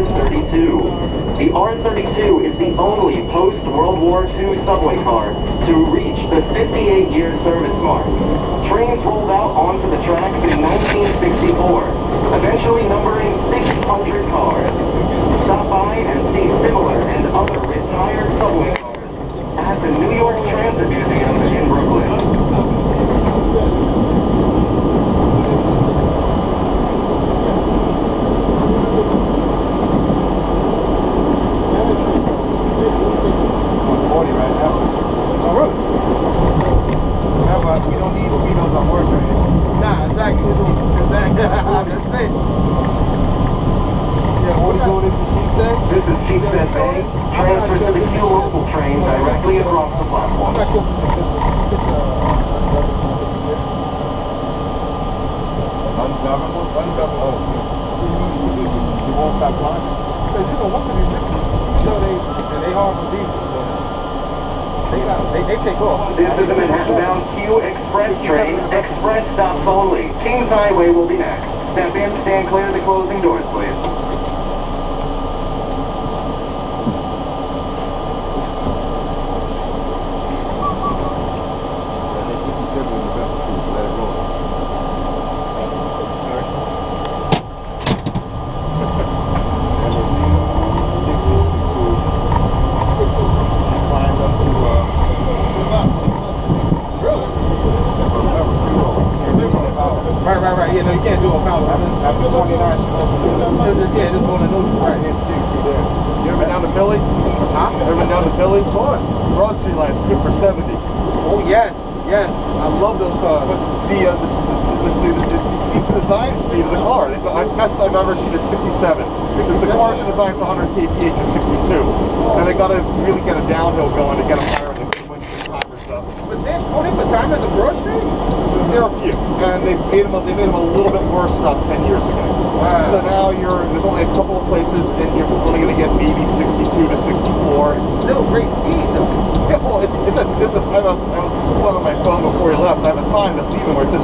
R32. The R32 is the only post-World War II subway car to reach the 58-year service mark. Trains rolled out onto the tracks in 1964, eventually numbering 600 cars. Stop by and see similar and other retired subway cars at the New York Transit Museum in Brooklyn. Transfer to the Q local train directly across the platform. Ungovernable. She won't stop climbing. Because you know, one of these bitches, they hard for these. They take off. This is the Manhattan-bound Q Express train. Express stops only. Kings Highway will be next. Step in, stand clear of the closing doors, please. Right. Yeah, no, you can't do a power. After 29, she goes to the yeah, just going to neutral. Right, hit 60 there. You ever been down to Philly? Huh? Ever been down to Philly? Of course. Broad Street line, it's good for 70. Oh, yes. I love those cars. But see, for the design speed of the car, best I've ever seen is 67. Because the cars are designed for 100 kph or 62. And they got to really get a downhill going to get them higher than the timer stuff. But they put timers at Broad Street? There are a few, and they made them a little bit worse about 10 years ago. Wow. So now there's only a couple of places, and you're only going to get maybe 62 to 64. It's still great speed, though. Yeah, well, I was pulling on my phone before you left. I have a sign that's leaving where it says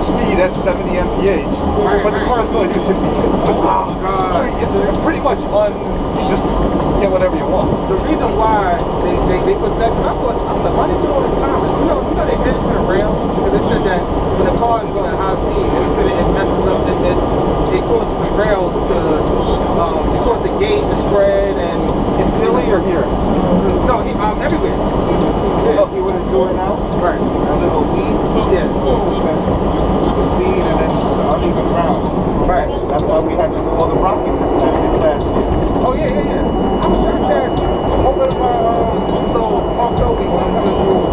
speed at 70 mph, but the car is going to do 62. Oh, God. So it's pretty much you just get whatever you want. The reason why they put that, I was like, why did they do all this timers? You know they did it for the rail, because they said that when the car is going at high speed, they said it messes up, and it causes the rails to, it causes the gauge to spread, and... In Philly or here? No, everywhere. Yeah, see what it's doing now? Right. A little weed. Yes. The speed and then the uneven ground. Right. That's why we had to do all the rocking this last year. Oh, yeah. I'm shocked that over my, so October, when I'm coming through,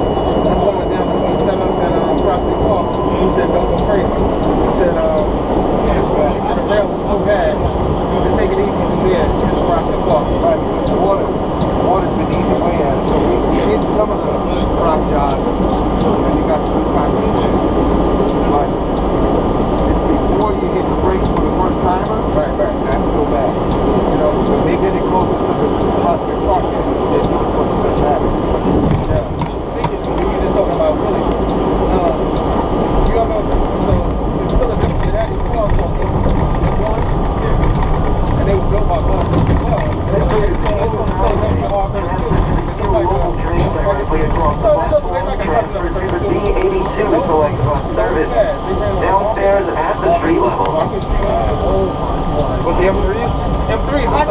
I'm going down between 7th and Prospect Park, he said, don't go crazy. He said, the rail was so bad, he said, take it easy from there to Prospect Park. Right, because the water's been eating away at it. So we did some of the rock jobs, and you got some good concrete there. But it's before you hit the brakes for the first timer. Right. That's still bad. You know, because they did it closer to the Prospect Park end. They did it towards the Saturday. Yeah. Speaking, you were just talking about Philly. You ever, so in Philadelphia, that is called M1. Yeah. And they were built by Gulf as well. And they were R32. Local train directly across the platform. Transfer to the B82 select bus service. Downstairs at the street level. With the M3s? M3s. I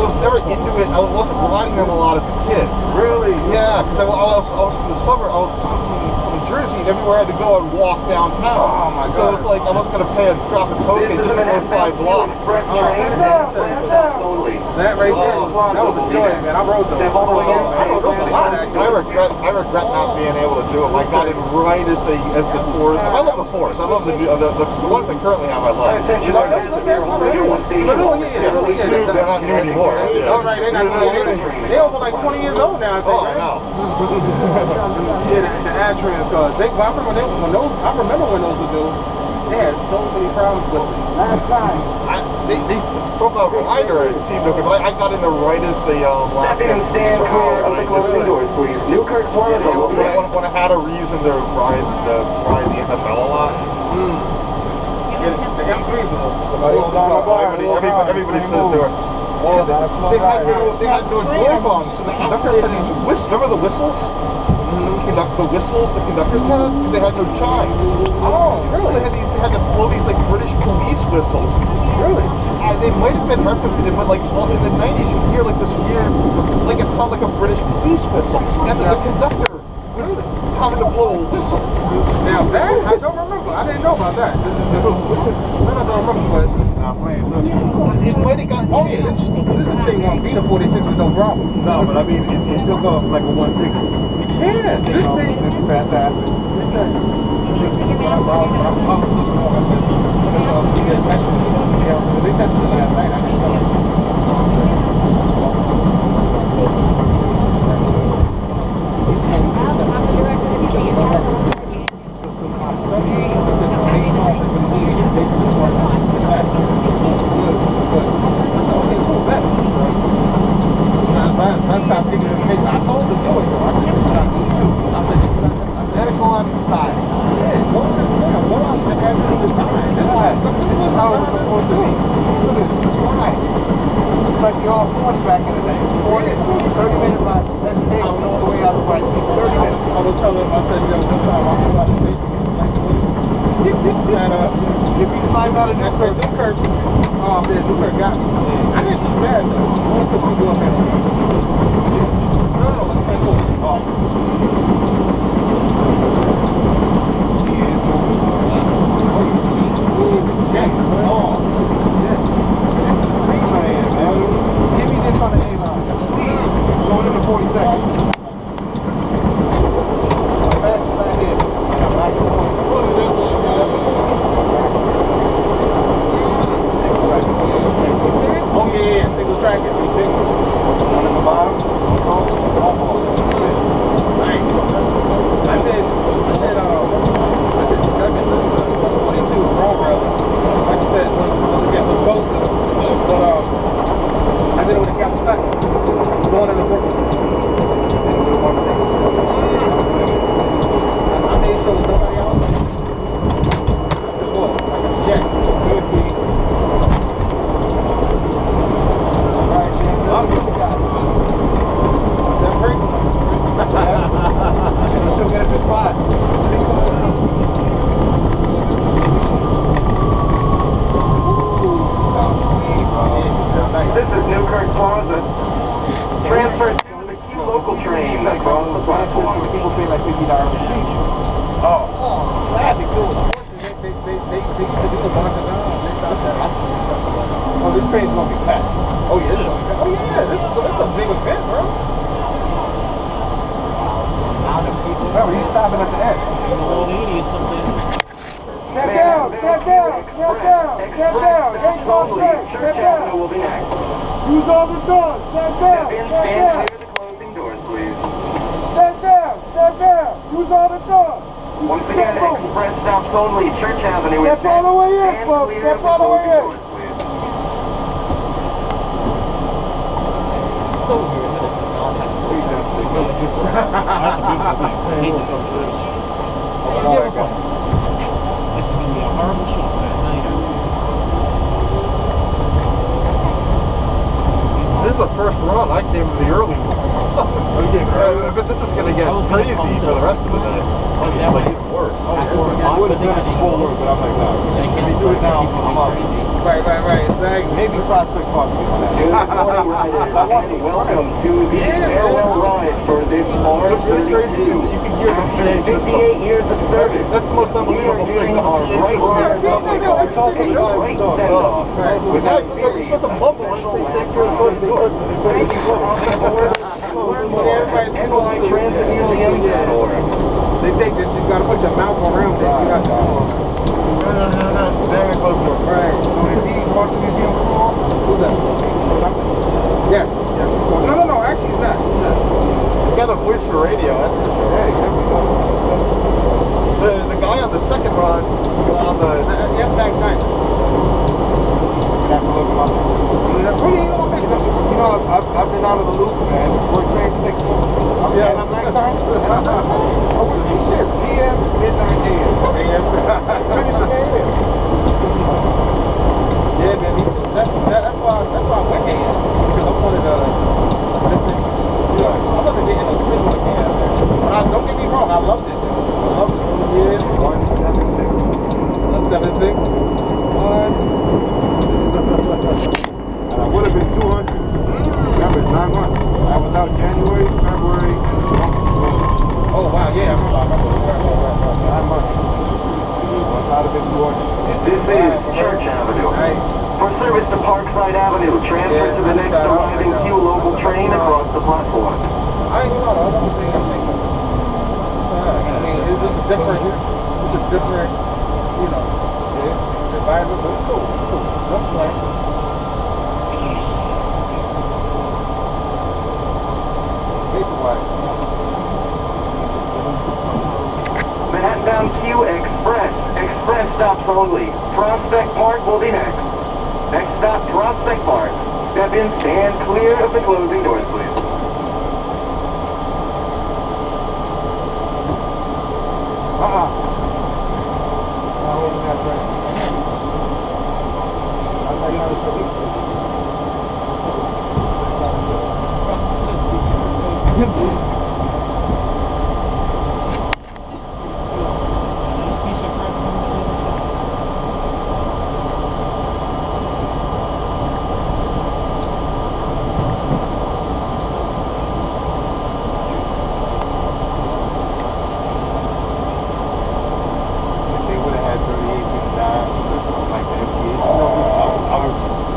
was never into it. I wasn't riding them a lot as a kid. Really? Yeah, because I was from the suburb. I was coming from Jersey, and everywhere I had to go, I'd walk downtown. Oh my God. So it's like I wasn't going to pay a drop of token just to go 5 blocks. That right there, that was a joy, man. I rode those. I rode those a lot, actually. I regret not being able to do them. I got it right as the fours. I love the fours. I love the ones I currently have. I love. They're not new anymore. Oh, right, they're not new. They're over like 20 years old now, I think. Oh, I know. Yeah, the ad-trans cars. I remember when those were new. They had so many problems with them. Last time. From a rider, it seemed okay, but I got in the right as the last Step in, stand clear of the closing doors, please. Newkirk Plaza will be next. When I had a reason to ride the NFL a lot. Yeah, the M3 was Everybody says they were. Well, they had no door bombs. So the conductors had these whistles. Remember the whistles? The whistles the conductors had? Because they had no chimes. Oh, really? So they had to blow these like British police whistles. Really? They might have been retrofitted, but like in the 90s you hear like this weird, like it sounded like a British police whistle. And the conductor was having to blow a whistle. Now that, I don't remember. I didn't know about that. This is new. I don't remember, but Nah, man, look. It might have gotten changed. This thing won't beat a 46 with no problem. No, but I mean, it took off like a 160. Yeah, this thing. This is fantastic. They tested it last night. I didn't know. I told the boy, I said, Let it go out in style. yeah, go out and have this design. This is how it was supposed to be. Look at this, it's right. It's like the R40 back in the day. 40, 30-minute ride from Penn Station all the way out to Brighton Beach. 30 minutes. I was telling him, I said, yo, one time I flew out the station, he was like, If he slides out of Newkirk, Newkirk, oh man, Newkirk got me. I didn't do bad though. What could we do up there? yes. No, it's like, oh. This is a dream right here, man. Give me this on the A-line. Please. Going into 42nd. As fast as I hit. I'm not supposed to. Single track. Oh yeah, single track is Three singles. One at the bottom. No coach. No ball. nice. I did 22 wrong rail. Like you said, once again, was close to it. But I did it with a Kawasaki. Going in the Brooklyn. Then with a 160. I made sure there was nobody else. I said, look, like a jet. Good speed. Alright, James, let's see what you got. That break? You took it at the spot. She sounds sweet, bro. This is Newkirk Plaza. Transfer to the key local train that crosses the platform. People pay like $50 a piece. Oh, glad to do it. They used to do the bunch of down. They stopped that. Oh, this train's gonna be packed. Oh yeah, this is a big event, bro. Remember, he's stopping at the S. Step down, step down, step down, step down. Ain't no train, step down. Will be next. Use all the doors, step down, Step in, step stand down. clear of the closing doors, please. Step down, step down. Use all the doors. Once again, express stops only. Church Avenue is Step all the way in, Stand folks. clear Step of the all the way closing in. doors, please. So weird that it's just not happening. That's a beautiful thing. Hate to go through this. This is going to be a horrible shot, man. I tell you that. This is the first run. I came to the early one. But this is going to get crazy for the rest of the day. Like even worse. I would have done it before work, but I'm like, no. If we do it now, I'm up. Right, exactly. Maybe Prospect Park. Good morning, riders, I want the and welcome to the farewell ride for this What's really crazy is that you can hear the PA system. 58 years of service. That's the most unbelievable thing. The PA system. It's also the guy who's talking. The guy was supposed to mumble and say stay clear of the closed doors. NYCTransit.org. They think that you gotta put your mouth around it. You got to. Stay in the closed door. Right. So is he part of the museum crew also? Who's that? Yes. No. Actually, he's not. He's got a voice for radio, that's for sure. Hey, there we go. So, The guy on the second run, on the Yes, Max 9. you have to look him up. Parkside Avenue, transfer to the next arriving Q local train across the platform. I ain't gonna lie, all I'm saying, I mean, it's just a different, you know, environment, but it's cool. Don't play. Manhattan bound Q Express. Express stops only. Prospect Park will be next. Next stop, Prospect Park. Step in, stand clear of the closing doors, please.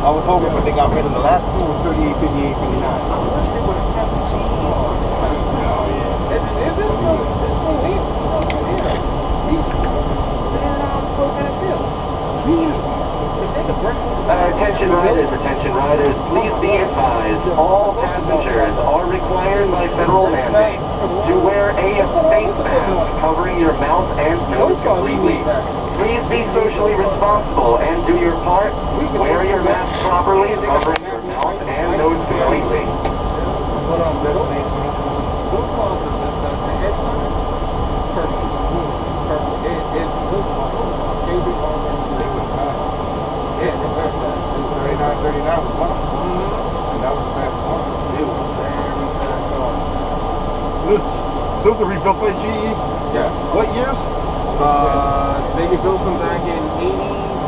I was hoping, but they got rid of the last two was 38, 58, 59. I wish they would have kept the G. Is this still here? Attention riders, please be advised, all passengers are required by federal mandate to wear a face mask covering your mouth and nose completely. Please be socially responsible and do your part. Wear your mask properly, covering your mouth and nose completely. Those are rebuilt by GE? Yes. What years? They get built from back in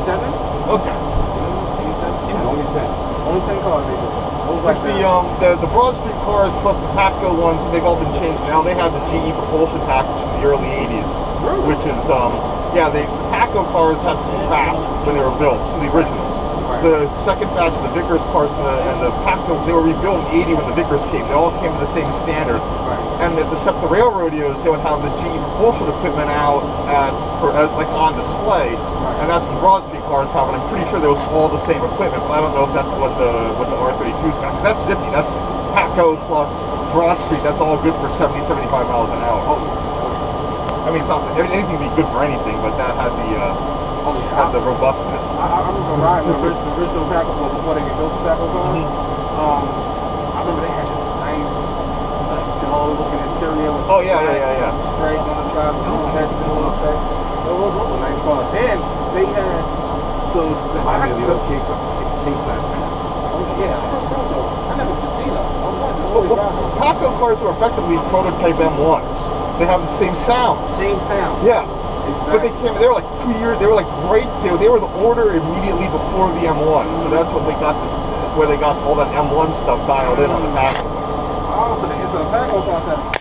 87. Okay. 87? Only 10. Only 10 cars they do. The Broad Street cars plus the Patco ones, they've all been changed now. They had the GE propulsion package in the early 80s, which is, the Patco cars had some crap when they were built, so the originals. The second batch of the Vickers cars and the Patco, they were rebuilt in 80 when the Vickers came. They all came to the same standard. And at the SEPTA Rail rodeos, they would have the GE propulsion equipment out like on display, and that's what the Broad Street cars have. And I'm pretty sure they was all the same equipment, but I don't know if that's what the R32's got. Because that's zippy. That's Patco plus Broad Street. That's all good for 70, 75 miles an hour. I mean, it's not anything would be good for anything, but that had the robustness. I remember riding the original Patco before they get built the Patco cars. I remember they had this nice, dull looking interior with straight on the side, had the little effect. It was a nice car. Then they had the King class man. I never could see them. Patco cars were effectively prototype M1s. They have the same sound. Same sound. Yeah. But they were like 2 years, they were like great, they were the order immediately before the M1, so that's what they got, where they got all that M1 stuff dialed in on the Patco. Oh, so the Patco cars have